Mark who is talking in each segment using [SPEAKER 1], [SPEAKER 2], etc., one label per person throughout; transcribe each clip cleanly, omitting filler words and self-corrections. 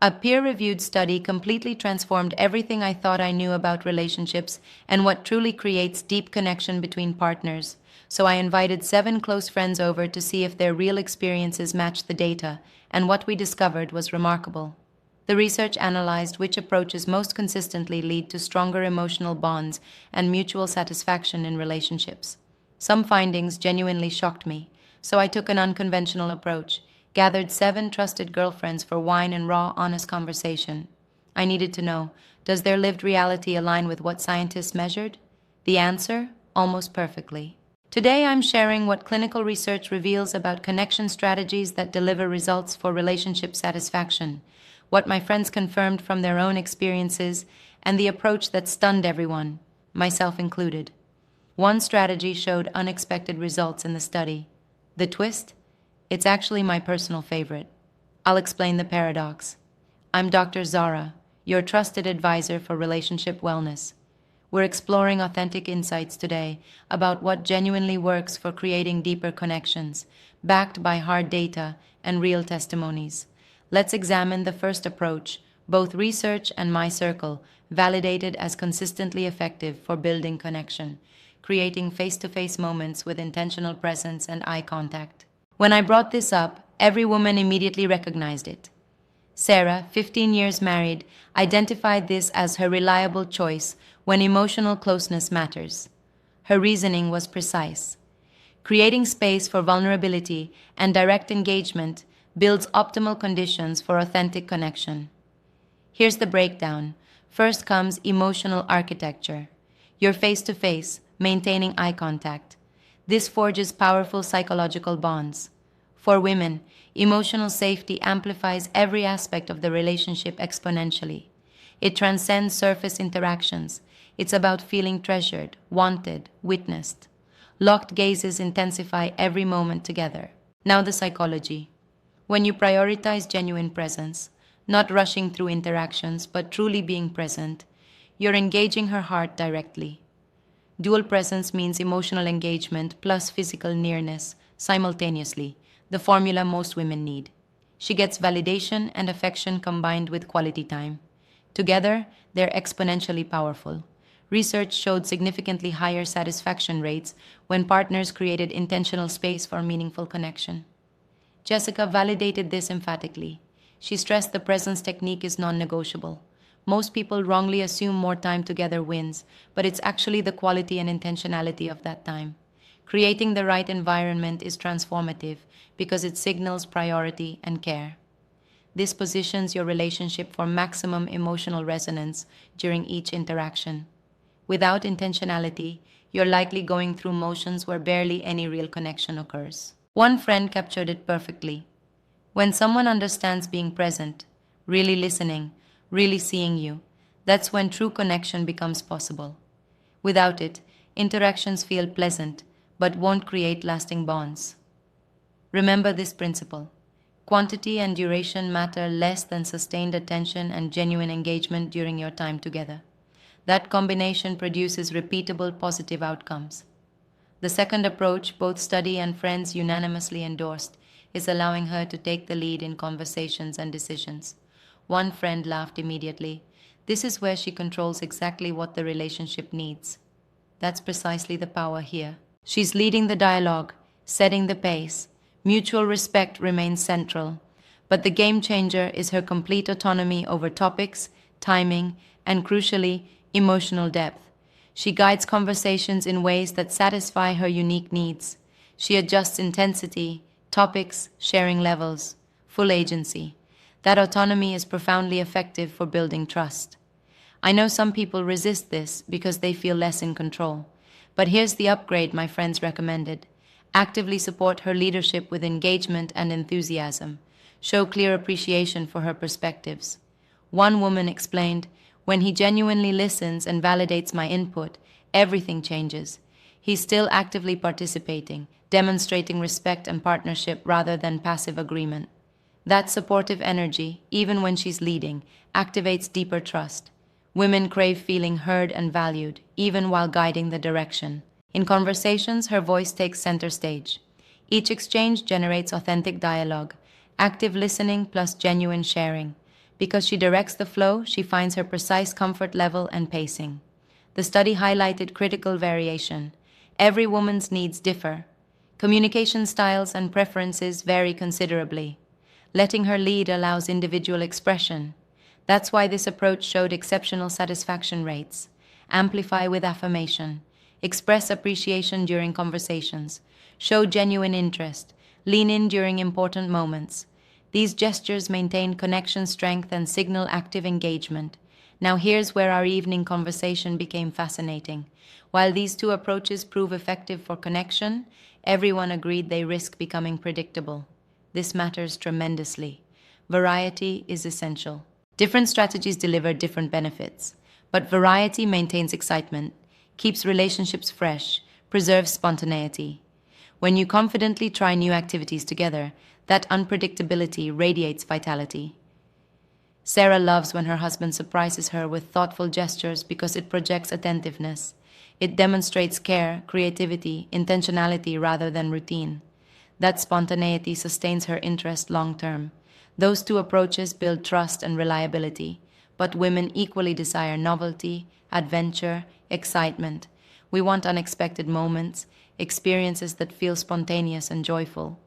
[SPEAKER 1] A peer-reviewed study completely transformed everything I thought I knew about relationships and what truly creates deep connection between partners. So I invited 7 close friends over to see if their real experiences matched the data, and what we discovered was remarkable. The research analyzed which approaches most consistently lead to stronger emotional bonds and mutual satisfaction in relationships. Some findings genuinely shocked me, so I took an unconventional approach, gathered 7 trusted girlfriends for wine and raw, honest conversation. I needed to know, does their lived reality align with what scientists measured? The answer? Almost perfectly. Today I'm sharing what clinical research reveals about connection strategies that deliver results for relationship satisfaction, what my friends confirmed from their own experiences, and the approach that stunned everyone, myself included. One strategy showed unexpected results in the study. The twist? It's actually my personal favorite. I'll explain the paradox. I'm Dr. Zara, your trusted advisor for relationship wellness. We're exploring authentic insights today about what genuinely works for creating deeper connections, backed by hard data and real testimonies. Let's examine the first approach, both research and my circle, validated as consistently effective for building connection, creating face-to-face moments with intentional presence and eye contact. When I brought this up, every woman immediately recognized it. Sarah, 15 years married, identified this as her reliable choice when emotional closeness matters. Her reasoning was precise. Creating space for vulnerability and direct engagement builds optimal conditions for authentic connection. Here's the breakdown. First comes emotional architecture. You're face-to-face, maintaining eye contact. This forges powerful psychological bonds. For women, emotional safety amplifies every aspect of the relationship exponentially. It transcends surface interactions. It's about feeling treasured, wanted, witnessed. Locked gazes intensify every moment together. Now the psychology. When you prioritize genuine presence, not rushing through interactions, but truly being present, you're engaging her heart directly. Dual presence means emotional engagement plus physical nearness simultaneously, the formula most women need. She gets validation and affection combined with quality time. Together, they're exponentially powerful. Research showed significantly higher satisfaction rates when partners created intentional space for meaningful connection. Jessica validated this emphatically. She stressed the presence technique is non-negotiable. Most people wrongly assume more time together wins, but it's actually the quality and intentionality of that time. Creating the right environment is transformative because it signals priority and care. This positions your relationship for maximum emotional resonance during each interaction. Without intentionality, you're likely going through motions where barely any real connection occurs. One friend captured it perfectly. When someone understands being present, really listening, really seeing you, that's when true connection becomes possible. Without it, interactions feel pleasant, but won't create lasting bonds. Remember this principle. Quantity and duration matter less than sustained attention and genuine engagement during your time together. That combination produces repeatable positive outcomes. The second approach, both study and friends unanimously endorsed, is allowing her to take the lead in conversations and decisions. One friend laughed immediately. This is where she controls exactly what the relationship needs. That's precisely the power here. She's leading the dialogue, setting the pace. Mutual respect remains central. But the game changer is her complete autonomy over topics, timing, and crucially, emotional depth. She guides conversations in ways that satisfy her unique needs. She adjusts intensity, topics, sharing levels, full agency. That autonomy is profoundly effective for building trust. I know some people resist this because they feel less in control. But here's the upgrade my friends recommended. Actively support her leadership with engagement and enthusiasm. Show clear appreciation for her perspectives. One woman explained, "When he genuinely listens and validates my input, everything changes. He's still actively participating, demonstrating respect and partnership rather than passive agreement." That supportive energy, even when she's leading, activates deeper trust. Women crave feeling heard and valued, even while guiding the direction. In conversations, her voice takes center stage. Each exchange generates authentic dialogue, active listening plus genuine sharing. Because she directs the flow, she finds her precise comfort level and pacing. The study highlighted critical variation. Every woman's needs differ. Communication styles and preferences vary considerably. Letting her lead allows individual expression. That's why this approach showed exceptional satisfaction rates. Amplify with affirmation. Express appreciation during conversations. Show genuine interest. Lean in during important moments. These gestures maintain connection strength and signal active engagement. Now here's where our evening conversation became fascinating. While these two approaches prove effective for connection, everyone agreed they risk becoming predictable. This matters tremendously. Variety is essential. Different strategies deliver different benefits, but variety maintains excitement, keeps relationships fresh, preserves spontaneity. When you confidently try new activities together, that unpredictability radiates vitality. Sarah loves when her husband surprises her with thoughtful gestures because it projects attentiveness. It demonstrates care, creativity, intentionality rather than routine. That spontaneity sustains her interest long term. Those two approaches build trust and reliability, but women equally desire novelty, adventure, excitement. We want unexpected moments, experiences that feel spontaneous and joyful.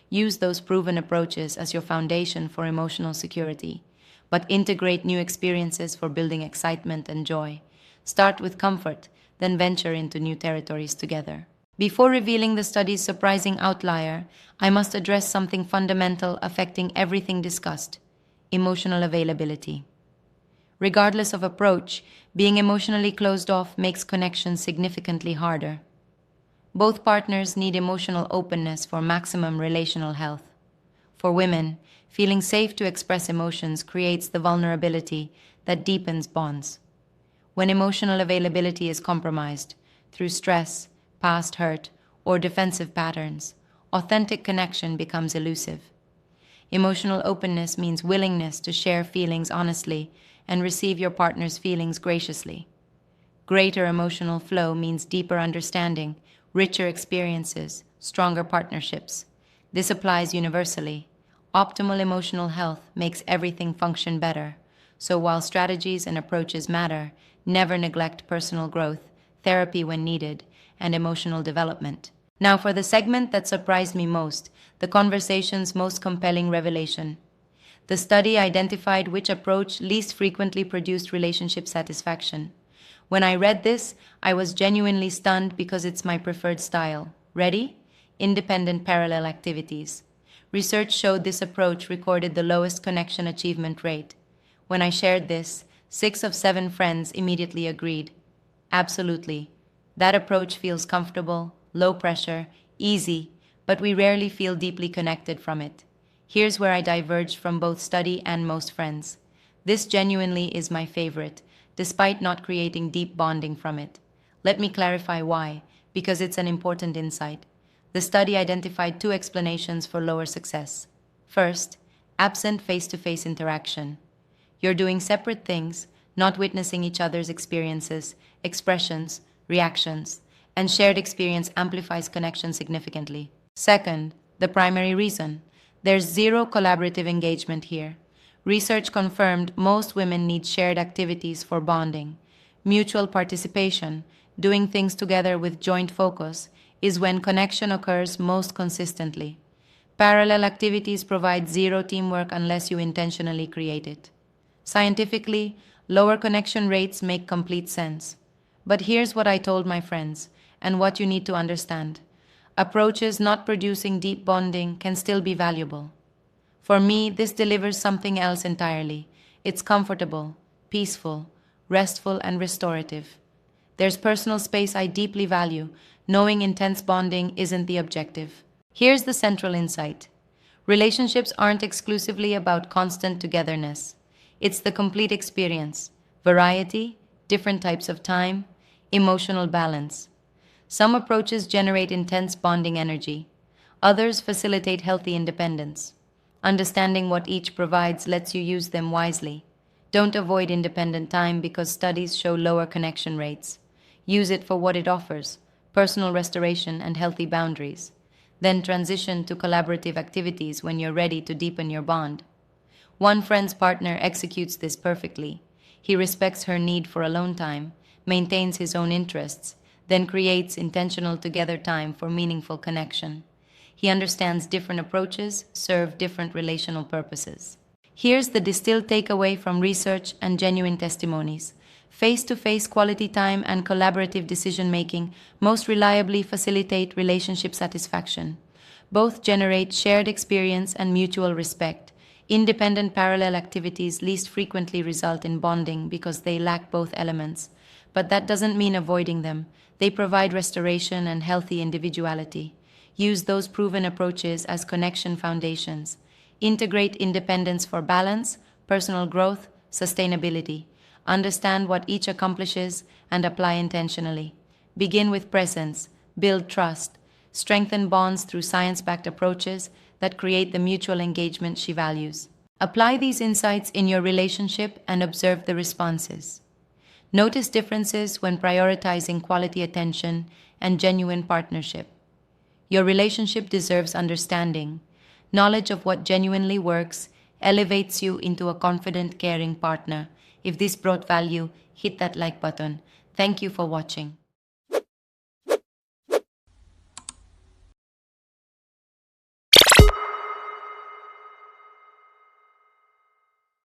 [SPEAKER 1] Use those proven approaches as your foundation for emotional security, but integrate new experiences for building excitement and joy. Start with comfort, then venture into new territories together. Before revealing the study's surprising outlier, I must address something fundamental affecting everything discussed: emotional availability. Regardless of approach, being emotionally closed off makes connection significantly harder. Both partners need emotional openness for maximum relational health. For women, feeling safe to express emotions creates the vulnerability that deepens bonds. When emotional availability is compromised through stress, past hurt, or defensive patterns, authentic connection becomes elusive. Emotional openness means willingness to share feelings honestly and receive your partner's feelings graciously. Greater emotional flow means deeper understanding, richer experiences, stronger partnerships. This applies universally. Optimal emotional health makes everything function better. So while strategies and approaches matter, never neglect personal growth, therapy when needed, and emotional development. Now for the segment that surprised me most, the conversation's most compelling revelation. The study identified which approach least frequently produced relationship satisfaction. When I read this, I was genuinely stunned because it's my preferred style. Ready? Independent parallel activities. Research showed this approach recorded the lowest connection achievement rate. When I shared this, 6 of 7 friends immediately agreed. Absolutely. That approach feels comfortable, low pressure, easy, but we rarely feel deeply connected from it. Here's where I diverged from both study and most friends. This genuinely is my favorite, despite not creating deep bonding from it. Let me clarify why, because it's an important insight. The study identified 2 explanations for lower success. First, absent face-to-face interaction. You're doing separate things, not witnessing each other's experiences, expressions, reactions, and shared experience amplifies connection significantly. Second, the primary reason. There's zero collaborative engagement here. Research confirmed most women need shared activities for bonding. Mutual participation, doing things together with joint focus, is when connection occurs most consistently. Parallel activities provide zero teamwork unless you intentionally create it. Scientifically, lower connection rates make complete sense. But here's what I told my friends, and what you need to understand. Approaches not producing deep bonding can still be valuable. For me, this delivers something else entirely. It's comfortable, peaceful, restful, and restorative. There's personal space I deeply value, knowing intense bonding isn't the objective. Here's the central insight. Relationships aren't exclusively about constant togetherness. It's the complete experience: variety, different types of time, emotional balance. Some approaches generate intense bonding energy. Others facilitate healthy independence. Understanding what each provides lets you use them wisely. Don't avoid independent time because studies show lower connection rates. Use it for what it offers: personal restoration and healthy boundaries. Then transition to collaborative activities when you're ready to deepen your bond. One friend's partner executes this perfectly. He respects her need for alone time, maintains his own interests, then creates intentional together time for meaningful connection. He understands different approaches serve different relational purposes. Here's the distilled takeaway from research and genuine testimonies. Face to face quality time and collaborative decision making most reliably facilitate relationship satisfaction. Both generate shared experience and mutual respect. Independent parallel activities least frequently result in bonding because they lack both elements. But that doesn't mean avoiding them. They provide restoration and healthy individuality. Use those proven approaches as connection foundations. Integrate independence for balance, personal growth, sustainability. Understand what each accomplishes and apply intentionally. Begin with presence, build trust, strengthen bonds through science-backed approaches that create the mutual engagement she values. Apply these insights in your relationship and observe the responses. Notice differences when prioritizing quality attention and genuine partnership. Your relationship deserves understanding. Knowledge of what genuinely works elevates you into a confident, caring partner. If this brought value, hit that like button. Thank you for watching.